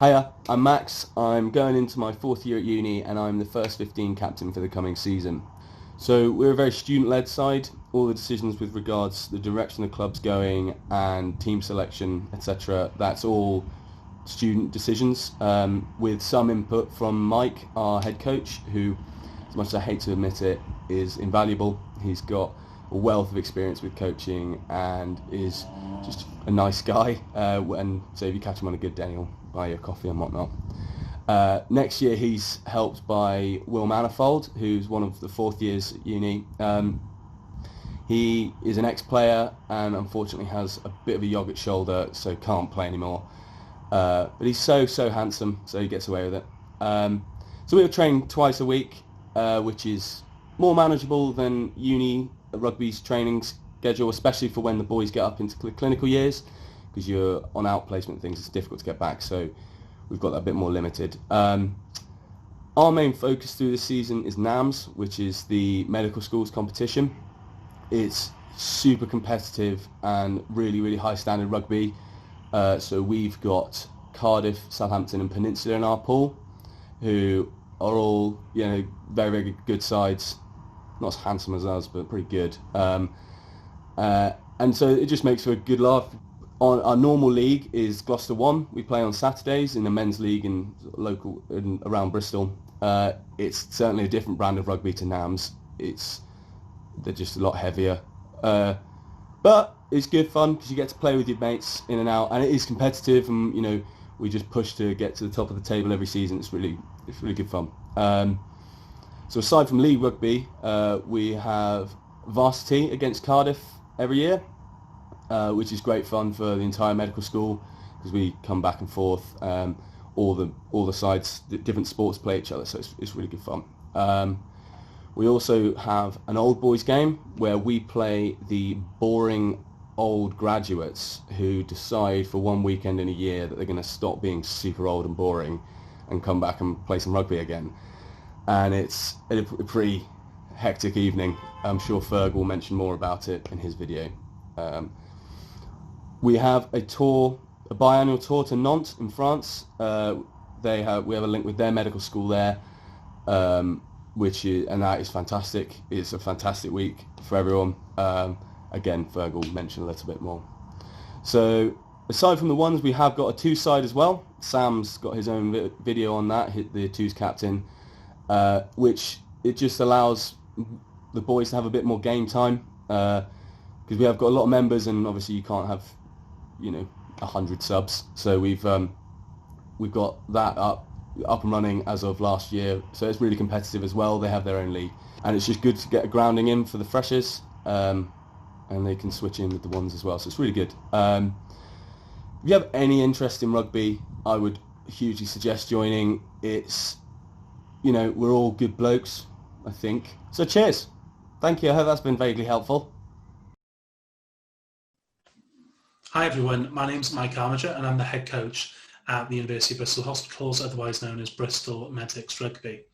Hiya, I'm Max. I'm going into my fourth year at uni and I'm the first 15 captain for the coming season. So we're a very student-led side. All the decisions with regards to the direction the club's going and team selection, etc., that's all student decisions with some input from Mike, our head coach, who, as much as I hate to admit it, is invaluable. He's got a wealth of experience with coaching and is just a nice guy. And so if you catch him on a good day, he'll buy you a coffee and whatnot. Next year he's helped by Will Manifold, who's one of the fourth years at uni. He is an ex-player and unfortunately has a bit of a yogurt shoulder, so can't play anymore. But he's so handsome, so he gets away with it. So we'll train twice a week, which is more manageable than uni rugby's training schedule, especially for when the boys get up into clinical years, because you're on outplacement things, it's difficult to get back, so we've got that a bit more limited. Our main focus through the season is NAMS, which is the medical schools competition. It's super competitive and really high standard rugby. So we've got Cardiff, Southampton and Peninsula in our pool, who are all, very good sides. Not as handsome as us, but pretty good. And so it just makes for a good laugh. Our normal league is Gloucester 1. We play on Saturdays in the men's league in local around Bristol. It's certainly a different brand of rugby to NAMS. They're just a lot heavier. But it's good fun because you get to play with your mates in and out, and it is competitive. And we just push to get to the top of the table every season. It's really good fun. So aside from league rugby, we have varsity against Cardiff every year, which is great fun for the entire medical school because we come back and forth. All the sides, the different sports play each other, so it's really good fun. We also have an old boys game where we play the boring old graduates who decide for one weekend in a year that they're going to stop being super old and boring and come back and play some rugby again. And it's a pretty hectic evening. I'm sure Ferg will mention more about it in his video. We have a biannual tour to Nantes in France. We have a link with their medical school there, and that is fantastic. It's a fantastic week for everyone. Again, Ferg will mention a little bit more. So aside from the ones, we have got a two-side as well. Sam's got his own video on that, the twos captain, which it just allows the boys to have a bit more game time, because we have got a lot of members, and obviously you can't have 100 subs. So we've got that up and running as of last year. So it's really competitive as well. They have their own league, and it's just good to get a grounding in for the freshers, and they can switch in with the ones as well. So it's really good. If you have any interest in rugby, I would hugely suggest joining. It's we're all good blokes, I think. So cheers. Thank you. I hope that's been vaguely helpful. Hi everyone, my name's Mike Armiger and I'm the head coach at the University of Bristol Hospitals, otherwise known as Bristol Medics Rugby.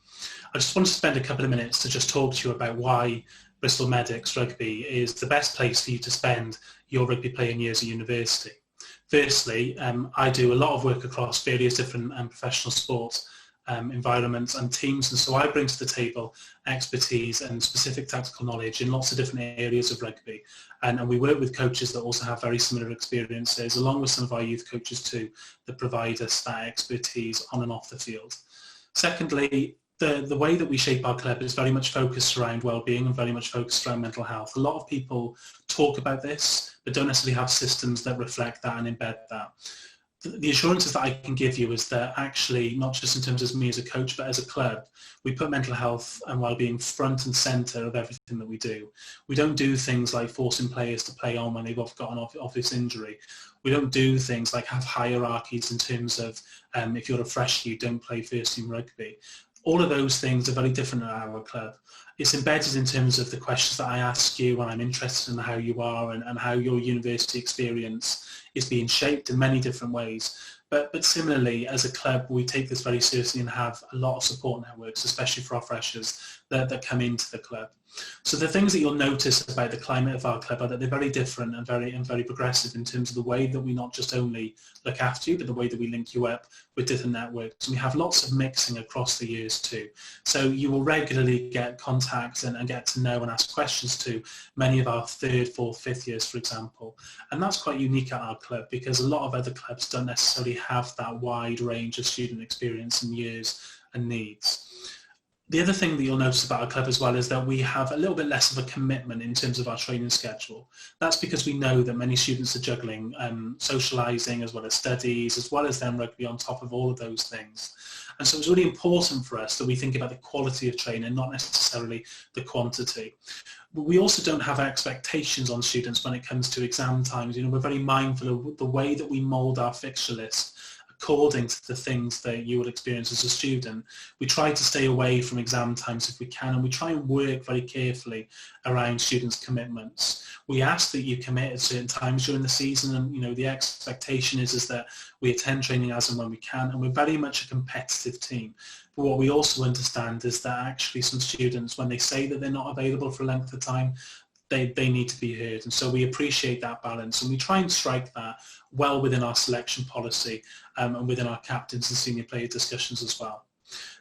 I just want to spend a couple of minutes to just talk to you about why Bristol Medics Rugby is the best place for you to spend your rugby playing years at university. Firstly, I do a lot of work across various different professional sports environments and teams, and so I bring to the table expertise and specific tactical knowledge in lots of different areas of rugby, and we work with coaches that also have very similar experiences, along with some of our youth coaches too, that provide us that expertise on and off the field. Secondly, the way that we shape our club is very much focused around well-being and very much focused around mental health. A lot of people talk about this but don't necessarily have systems that reflect that and embed that. The assurances that I can give you is that actually, not just in terms of me as a coach, but as a club, we put mental health and well-being front and centre of everything that we do. We don't do things like forcing players to play on when they've got an obvious injury. We don't do things like have hierarchies in terms of if you're a freshie, you don't play first team rugby. All of those things are very different at our club. It's embedded in terms of the questions that I ask you when I'm interested in how you are and how your university experience is being shaped in many different ways. But similarly, as a club, we take this very seriously and have a lot of support networks, especially for our freshers that come into the club. So the things that you'll notice about the climate of our club are that they're very different and very progressive in terms of the way that we not just only look after you, but the way that we link you up with different networks. And we have lots of mixing across the years too. So you will regularly get contact and get to know and ask questions to many of our 3rd, 4th, 5th years, for example. And that's quite unique at our club because a lot of other clubs don't necessarily have that wide range of student experience and years and needs. The other thing that you'll notice about our club as well is that we have a little bit less of a commitment in terms of our training schedule. That's because we know that many students are juggling socialising as well as studies, as well as then rugby on top of all of those things. And so it's really important for us that we think about the quality of training, not necessarily the quantity. But we also don't have expectations on students when it comes to exam times. You know, we're very mindful of the way that we mould our fixture list according to the things that you will experience as a student. We try to stay away from exam times if we can, and we try and work very carefully around students' commitments. We ask that you commit at certain times during the season, and you know the expectation is that we attend training as and when we can, and we're very much a competitive team. But what we also understand is that actually some students, when they say that they're not available for a length of time, they need to be heard. And so we appreciate that balance, and we try and strike that well within our selection policy and within our captains and senior player discussions as well.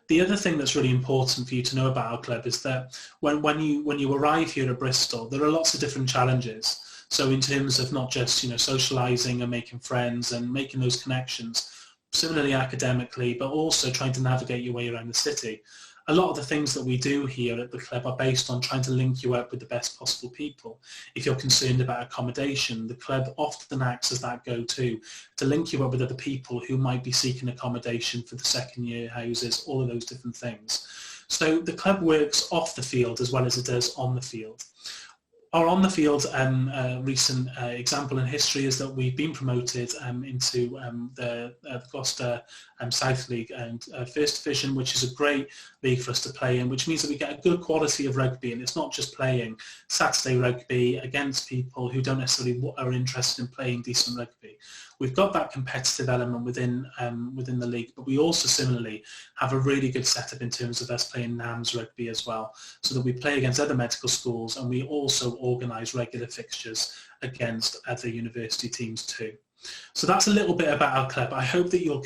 The other thing that's really important for you to know about our club is that when you arrive here at Bristol, there are lots of different challenges. So in terms of not just socialising and making friends and making those connections, similarly academically, but also trying to navigate your way around the city. A lot of the things that we do here at the club are based on trying to link you up with the best possible people. If you're concerned about accommodation, the club often acts as that go-to to link you up with other people who might be seeking accommodation for the second year houses, all of those different things. So the club works off the field as well as it does on the field. Our on the field recent example in history is that we've been promoted into the Gloucester South League and First Division, which is a great league for us to play in, which means that we get a good quality of rugby, and it's not just playing Saturday rugby against people who don't necessarily are interested in playing decent rugby. We've got that competitive element within the league, but we also similarly have a really good setup in terms of us playing NAMS rugby as well, so that we play against other medical schools, and we also organise regular fixtures against other university teams too. So that's a little bit about our club. I hope that you'll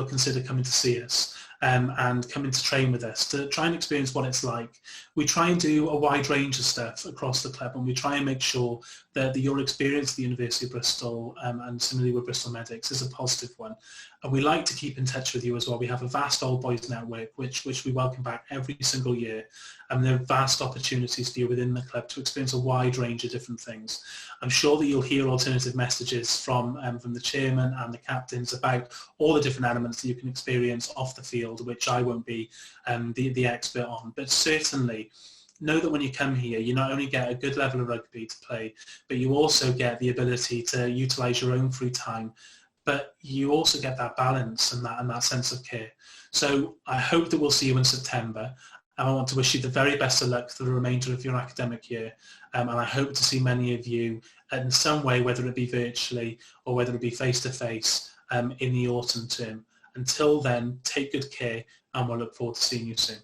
consider coming to see us and coming to train with us to try and experience what it's like. We try and do a wide range of stuff across the club, and we try and make sure that your experience at the University of Bristol and similarly with Bristol Medics is a positive one. And we like to keep in touch with you as well. We have a vast old boys network which we welcome back every single year, and there are vast opportunities for you within the club to experience a wide range of different things. I'm sure that you'll hear alternative messages from the chairman and the captains about all the different elements that you can experience off the field, which I won't be the expert on. But certainly know that when you come here, you not only get a good level of rugby to play, but you also get the ability to utilise your own free time, but you also get that balance and that sense of care. So I hope that we'll see you in September, and I want to wish you the very best of luck for the remainder of your academic year, and I hope to see many of you in some way, whether it be virtually or whether it be face-to-face in the autumn term. Until then, take good care, and we'll look forward to seeing you soon.